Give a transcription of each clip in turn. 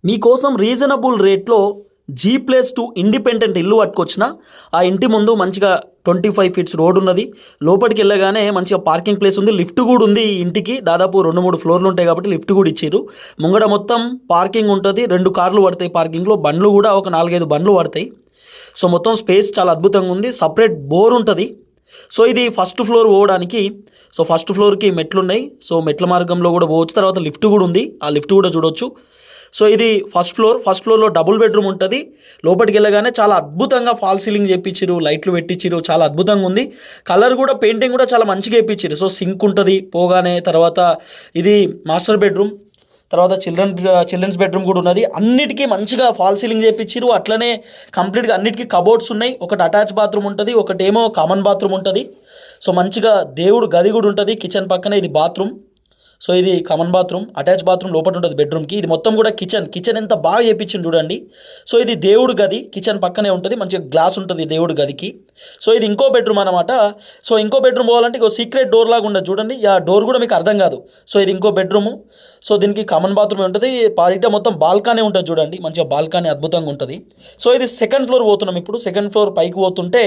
మీకోసం రీజనబుల్ రేట్లో G+2 independent ఇల్లు పట్టుకొచ్చిన. ఆ ఇంటి ముందు మంచిగా 25 ఫీట్స్ రోడ్ ఉన్నది. లోపలికి వెళ్ళగానే మంచిగా పార్కింగ్ ప్లేస్ ఉంది. లిఫ్ట్ కూడా ఉంది. ఈ ఇంటికి దాదాపు 2-3 ఫ్లోర్లు ఉంటాయి కాబట్టి లిఫ్ట్ కూడా ఇచ్చారు. ముంగడ మొత్తం పార్కింగ్ ఉంటుంది. 2 కార్లు పడతాయి పార్కింగ్లో. బండ్లు కూడా ఒక 4-5 బండ్లు పడతాయి. సో మొత్తం స్పేస్ చాలా అద్భుతంగా ఉంది. సపరేట్ బోర్ ఉంటుంది. సో ఇది ఫస్ట్ ఫ్లోర్ పోవడానికి. సో ఫస్ట్ ఫ్లోర్కి మెట్లు ఉన్నాయి. సో మెట్ల మార్గంలో కూడా పోవచ్చు. తర్వాత లిఫ్ట్ కూడా ఉంది. ఆ లిఫ్ట్ కూడా చూడొచ్చు. సో ఇది ఫస్ట్ ఫ్లోర్లో డబుల్ బెడ్రూమ్ ఉంటుంది. లోపలికి వెళ్ళగానే చాలా అద్భుతంగా ఫాల్ సీలింగ్ చేయించారు, లైట్లు పెట్టించారు, చాలా అద్భుతంగా ఉంది. కలర్ కూడా పెయింటింగ్ కూడా చాలా మంచిగా వేయించారు. సో సింక్ ఉంటుంది పోగానే. తర్వాత ఇది మాస్టర్ బెడ్రూమ్, తర్వాత చిల్డ్రన్స్ బెడ్రూమ్ కూడా ఉన్నది. అన్నిటికీ మంచిగా ఫాల్ సీలింగ్ చేయించారు. అట్లనే కంప్లీట్గా అన్నిటికీ కబోర్డ్స్ ఉన్నాయి. ఒకటి అటాచ్ బాత్రూమ్ ఉంటుంది, ఒకటేమో కామన్ బాత్రూమ్ ఉంటుంది. సో మంచిగా దేవుడు గది కూడా ఉంటుంది. కిచెన్ పక్కనే ఇది బాత్రూమ్. సో ఇది కామన్ బాత్రూమ్, అటాచ్ బాత్రూమ్ లోపల ఉంటుంది బెడ్రూమ్కి. ఇది మొత్తం కూడా కిచెన్ ఎంత బాగా చేయించింది చూడండి. సో ఇది దేవుడు గది, కిచెన్ పక్కనే ఉంటుంది. మంచిగా గ్లాస్ ఉంటుంది దేవుడు గదికి. సో ఇది ఇంకో బెడ్రూమ్ అనమాట. సో ఇంకో బెడ్రూమ్ పోవాలంటే ఇంకో సీక్రెట్ డోర్ లాగా ఉండదు చూడండి. ఆ డోర్ కూడా మీకు అర్థం కాదు. సో ఇది ఇంకో బెడ్రూము. సో దీనికి కామన్ బాత్రూమ్ ఉంటుంది. పారిట మొత్తం బాల్కనీ ఉంటుంది చూడండి. మంచిగా బాల్కనీ అద్భుతంగా ఉంటుంది. సో ఇది సెకండ్ ఫ్లోర్ పోతున్నాం ఇప్పుడు. సెకండ్ ఫ్లోర్ పైకి పోతుంటే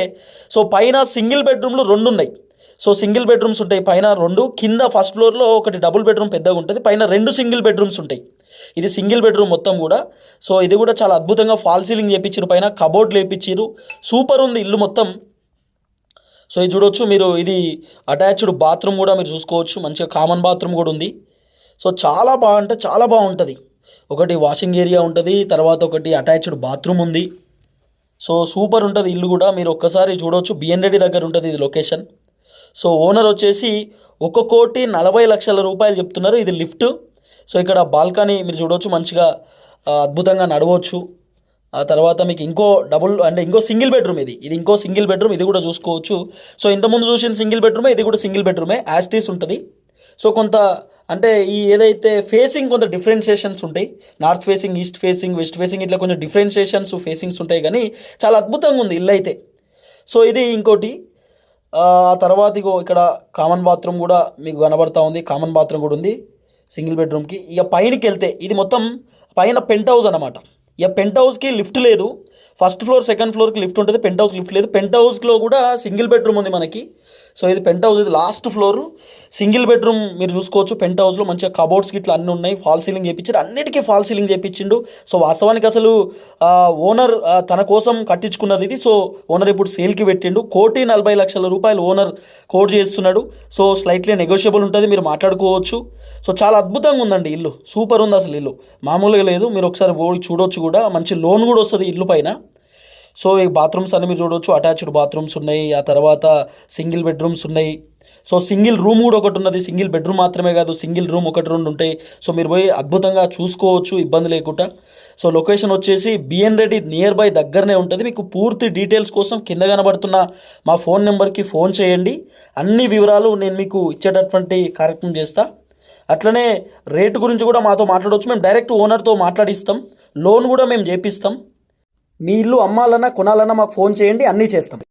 సో పైన సింగిల్ బెడ్రూమ్లు 2 ఉన్నాయి. సో సింగిల్ బెడ్రూమ్స్ ఉంటాయి పైన 2. కింద ఫస్ట్ ఫ్లోర్లో ఒకటి డబుల్ బెడ్రూమ్ పెద్దగా ఉంటుంది. పైన 2 సింగిల్ బెడ్రూమ్స్ ఉంటాయి. ఇది సింగిల్ బెడ్రూమ్ మొత్తం కూడా. సో ఇది కూడా చాలా అద్భుతంగా ఫాల్ సీలింగ్ చేయించారు. పైన కబోర్డ్లు వేయించారు. సూపర్ ఉంది ఇల్లు మొత్తం. సో ఇది చూడవచ్చు మీరు. ఇది అటాచ్డ్ బాత్రూమ్ కూడా మీరు చూసుకోవచ్చు. మంచిగా కామన్ బాత్రూమ్ కూడా ఉంది. సో చాలా బాగుంటే చాలా బాగుంటుంది. ఒకటి వాషింగ్ ఏరియా ఉంటుంది, తర్వాత ఒకటి అటాచ్డ్ బాత్రూమ్ ఉంది. సో సూపర్ ఉంటుంది ఇల్లు కూడా. మీరు ఒక్కసారి చూడవచ్చు. బిఎన్ రెడ్డి దగ్గర ఉంటుంది ఇది లొకేషన్. సో ఓనర్ వచ్చేసి 1,40,00,000 రూపాయలు చెప్తున్నారు. ఇది లిఫ్ట్. సో ఇక్కడ బాల్కనీ మీరు చూడవచ్చు. మంచిగా అద్భుతంగా నడవచ్చు. ఆ తర్వాత మీకు ఇంకో సింగిల్ బెడ్రూమ్ ఇది ఇంకో సింగిల్ బెడ్రూమ్. ఇది కూడా చూసుకోవచ్చు. సో ఇంతకుముందు చూసిన సింగిల్ బెడ్రూమే, ఇది కూడా సింగిల్ బెడ్రూమే, యాస్టీస్ ఉంటుంది. సో కొంత అంటే ఈ ఏదైతే ఫేసింగ్ కొంత డిఫరెన్షియేషన్స్ ఉంటాయి. North facing, east facing, west facing, ఇట్లా కొంచెం డిఫరెన్షియేషన్స్ ఫేసింగ్స్ ఉంటాయి. కానీ చాలా అద్భుతంగా ఉంది ఇల్లు అయితే. సో ఇది ఇంకోటి. తర్వాత ఇక్కడ కామన్ బాత్రూమ్ కూడా మీకు కనబడతా ఉంది. కామన్ బాత్రూమ్ కూడా ఉంది సింగిల్ బెడ్రూమ్కి. ఇక పైనకి వెళ్తే ఇది మొత్తం పైన పెంట్ హౌస్ అనమాట. ఇక పెంట్ హౌస్కి లిఫ్ట్ లేదు. ఫస్ట్ ఫ్లోర్ సెకండ్ ఫ్లోర్కి లిఫ్ట్ ఉంటుంది. పెంట్ హౌస్కి లిఫ్ట్ లేదు. పెంట్ హౌస్లో కూడా సింగిల్ బెడ్రూమ్ ఉంది మనకి. సో ఇది పెంట్ హౌస్, ఇది లాస్ట్ ఫ్లోర్ సింగిల్ బెడ్రూమ్ మీరు చూసుకోవచ్చు. పెంట్ హౌస్లో మంచిగా కబోర్డ్స్కి ఇట్లా అన్నీ ఉన్నాయి. ఫాల్ సీలింగ్ చేయించారు. అన్నిటికీ ఫాల్ సీలింగ్ చేయించిండు. సో వాస్తవానికి అసలు ఓనర్ తన కోసం కట్టించుకున్నది ఇది. సో ఓనర్ ఇప్పుడు సేల్కి పెట్టిండు. 1,40,00,000 రూపాయలు ఓనర్ కోట్ చేస్తున్నాడు. సో స్లైట్లీ నెగోషియబుల్ ఉంటుంది, మీరు మాట్లాడుకోవచ్చు. సో చాలా అద్భుతంగా ఉందండి ఇల్లు. సూపర్ ఉంది అసలు ఇల్లు, మామూలుగా లేదు. మీరు ఒకసారి పోయి చూడొచ్చు కూడా. మంచి లోన్ కూడా వస్తుంది ఇల్లు పైన. సో ఈ బాత్రూమ్స్ అన్నీ మీరు చూడవచ్చు. అటాచ్డ్ బాత్రూమ్స్ ఉన్నాయి. ఆ తర్వాత సింగిల్ బెడ్రూమ్స్ ఉన్నాయి. సో సింగిల్ రూమ్ కూడా ఒకటి ఉన్నది. సింగిల్ బెడ్రూమ్ మాత్రమే కాదు, సింగిల్ రూమ్ 1-2 ఉంటాయి. సో మీరు పోయి అద్భుతంగా చూసుకోవచ్చు ఇబ్బంది లేకుండా. సో లొకేషన్ వచ్చేసి బిఎన్ రెడ్డి నియర్ బై దగ్గరనే ఉంటుంది. మీకు పూర్తి డీటెయిల్స్ కోసం కింద కనబడుతున్న మా ఫోన్ నెంబర్కి ఫోన్ చేయండి. అన్ని వివరాలు నేను మీకు ఇచ్చేటటువంటి కార్యక్రమం చేస్తా. అట్లనే రేటు గురించి కూడా మాతో మాట్లాడవచ్చు. మేము డైరెక్ట్ ఓనర్తో మాట్లాడిస్తాం. లోన్ కూడా మేము చేపిస్తాం. మీ ఇల్లు అమ్మాలన్నా కొనాలన్నా మాకు ఫోన్ చేయండి, అన్నీ చేస్తాం.